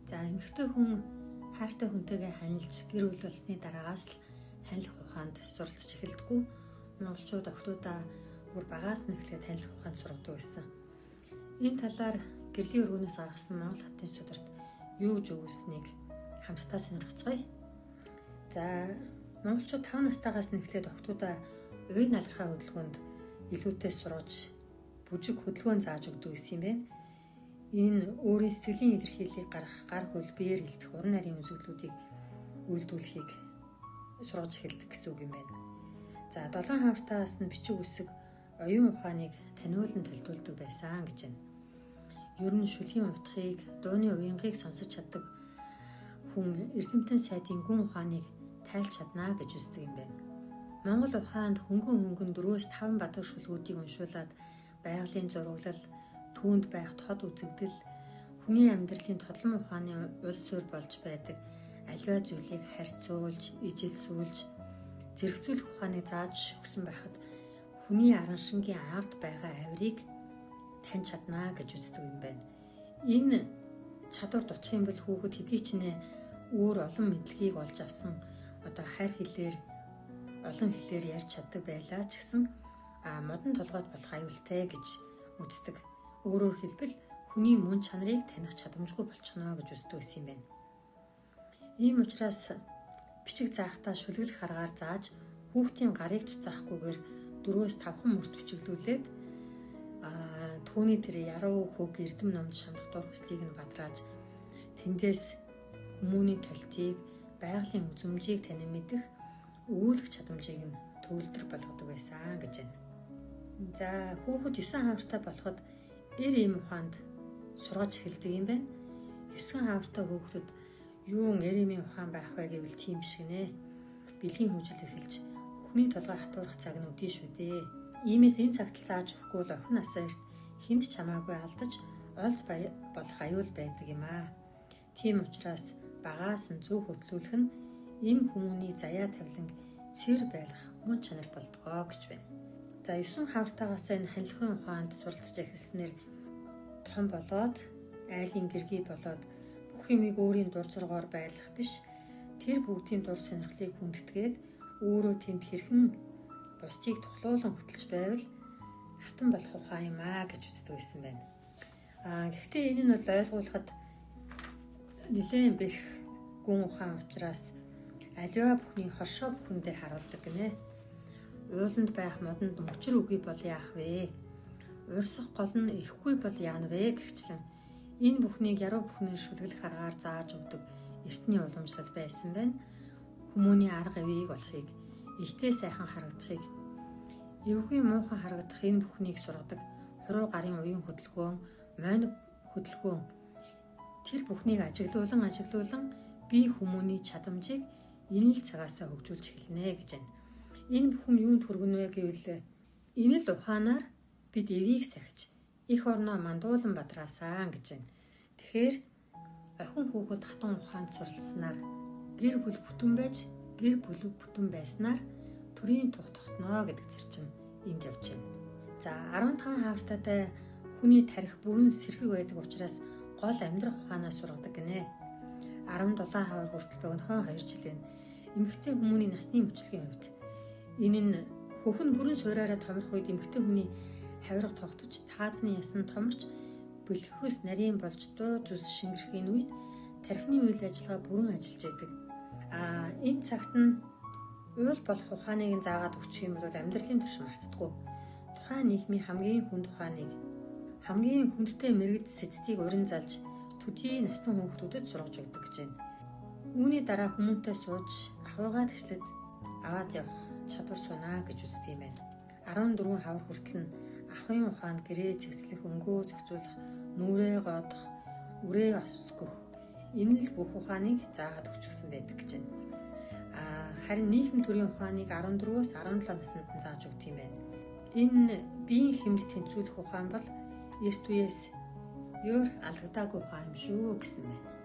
За эмэгтэй хүн хайртай хүнтэйгээ ханилж гэр бүл болсны дараагаас л танилах ухаанд суралцж эхэлдэггүй. Монголчууд охтуудаа бүр багаас нь эхлээд танилах ухаанд сургадаг байсан. Энэ талаар гэрлийн өргөнөөс гаргасан Монгол хотын сударт юу гэж өгүүлсэнийг хамтдаа сонирхцгаая. За монголчууд 5 настайгаас нь эхлээд охтуудаа уян налархаа хөдөлгөөнд илүүтэй сургаж бүжиг хөдөлгөөн зааж өгдөг гэсэн юм байна. Энэ өөрийн сэтгэлийн илэрхийллийг гаргах, гар хөл биеэр хилдэх уран нарийн үзэгдлүүдийг үйлдүүлэхийг сургаж эхэлдэг гэсэн үг юм байна. За 7 хавтаас нь бичиг үсэг оюун ухааныг таниулан төлөвлөдөг байсан гэж байна. Ер нь шүлгийн утгыг, дууны уянгийг сонсож чаддаг хүн эрдэмтэн сайдын гүн ухааныг тайлж чаднаа гэж үздэг юм байна. Монгол ухаанд хөнгөн 4-5 бадаг шүлгүүдийг уншуулад байгалийн зураглал, түүнд байх тод үзэгдэл, хүний амьдралын тодлон ухааны улс суурь болж байдаг аливаа зүйлийг харьцуулж, ижилсүүлж, зэрэгцүүлэх ухааныг зааж өгсөн байхад хүний аран шингийн ард байгаа авирыг таньж чаднаа гэж үздэг юм байна. Энэ чадвар дутх юм бол хүүхэд хэдий ч нэ өөр олон мэдлэгийг олж авсан хайр хэлээр олон хэлээр ярьж чаддаг байлаа ч гэсэн модон толгойд болох аюултай гэж үздэг. Өөрөөр хэлбэл хүний мөн чанарыг таних чадамжгүй болчихно гэж үздэг юм байна. Ийм учраас бичиг заахтаа шүлгэлэх аргаар зааж хүүхдийн гарыг цуцаахгүйгээр 4-5 мөрт бичиглүүлээд түүний тэр яруу хөг эрдэм номд шандах дур хүслийг нь бадрааж тэндээс хүмүүний толтыг, байгалийн үзмжийг танин мэдэх өгүүлэх чадамжийг нь төвлөрдөр болгодог байсан гэж байна. За хүүхэд 9 хавртай болоход эм ухаанд сургаж эхэлдэг юм байна. 9 хавртай хүүхдэд юун эмийн ухаан байх вэ гэвэл тийм шиг нэ. Бэлгийн хөгжил эхэлж өхний толгой хатуурах цаг нь үдээ шүү дээ. Иймээс энэ цагт зааж өгөхгүй бол охин насаа эрт хүнд чамаагүй алдаж олз болох аюул байдаг юм аа. Тийм учраас багаас нь зөв хөтлүүлэх нь эм хүмүүний заяа тавилан цэвэр байлгах мөн чанар болдгоо гэж байна. За 9 хавртаагаас энэ ханилахын ухаанд суралцж эхэлснээр том болоод айлын гэргий болоод бүх юмыг өөрийн дур зургаар байлгах биш, тэр бүгдийн дур сонирхлыг хүндэтгээд өөрөө тэнд хэрхэн бусдыг тухлуулан хөтлж байвал хатан болох ухаан юм аа гэж үздэг байсан байна. Гэхдээ энэ нь бол ойлгуулахад нэлээд бэрх гүн ухаан учраас аливаа бүхний хоршоо бүхэн дээр харуулдаг гинэ. Ууланд байх модонд мөчр үгүй бол яах вэ? Урсах гол нь ихгүй бол яана вэ гэхчлэн энэ бүхнийг яруу бүхний шүлгэлэх аргаар зааж өгдөг эртний уламжлал байсан байна. Хүмүүний арга авийг болохыг, ихтэй сайхан харагдахыг, эвгүй муухан харагдах энэ бүхнийг сургадаг хуруу гарын уян хөдөлгөөн, мойн хөдөлгөөн тэр бүхнийг ажиглуулан бие хүмүүний чадамжийг энэ л цагаасаа хөгжүүлж эхэлнэ гэж байна. Энэ бүхэн юунд хүргэнэ вэ гэвэл энэ л ухаанаар бид эвийг сахиж их орноо мандуулан бадраасаа гэж байна. Тэгэхээр охин хүүхэд хатан ухаанд суралцсанаар гэр бүл бүтэн байж гэр бүл бүтэн байснаар төрийн тух тогтноо гэдэг зарчим энд явж байна. За 15 хавртаатай хүний тарих бүрэн сэрхэг байдаг учраас гол амьдрах ухаанаа сургадаг гинэ. 17 хавар хүртэл богинохон 2 жилийн эмэгтэй хүмүүний насны мөчлөгийн хувьд энэ нь хөхн бүрэн суураараа томрох үед эмэгтэй хүний хавирга тогтож таазны ясан томорч бэлхэхүйс нарийн болж дуу зүс шингэрэхийн үед тархины үйл ажиллагаа бүрэн ажиллаж байдаг. Энэ цагт нь уул болох ухааныг заагаад өгчих юм бол амьдралын турш мартдаггүй. Тухайн нийгмийн хамгийн хүнд ухааныг хамгийн хүндтэй мэрэгд сэцдийг урин залж төдий настан хүүхдүүдэд сургаж өгдөг гэж байна. Үүний дараа хүмүүнтэй сууж ахуйгаа тэгшлээд аваад явах чадвар сунаа гэж үздэг юм байна. 14 хавар хүртэл нь ахуйн ухаанд гэрээ цэгцлэх, өнгөө зохицуулах, нүрээ гоодох, үрээ осгох энэ л бүх ухааныг заагаад өгчихсөн байдаг гэж байна. Харин нийгэм төрийн ухааныг 14-өөс 17 наснд нь зааж өгдөг юм байна. Энэ биеийн хэмд тэнцвүүлэх ухаан бол эрт үеэс өөр алгадаагүй ухаан юм шүү гэсэн байна.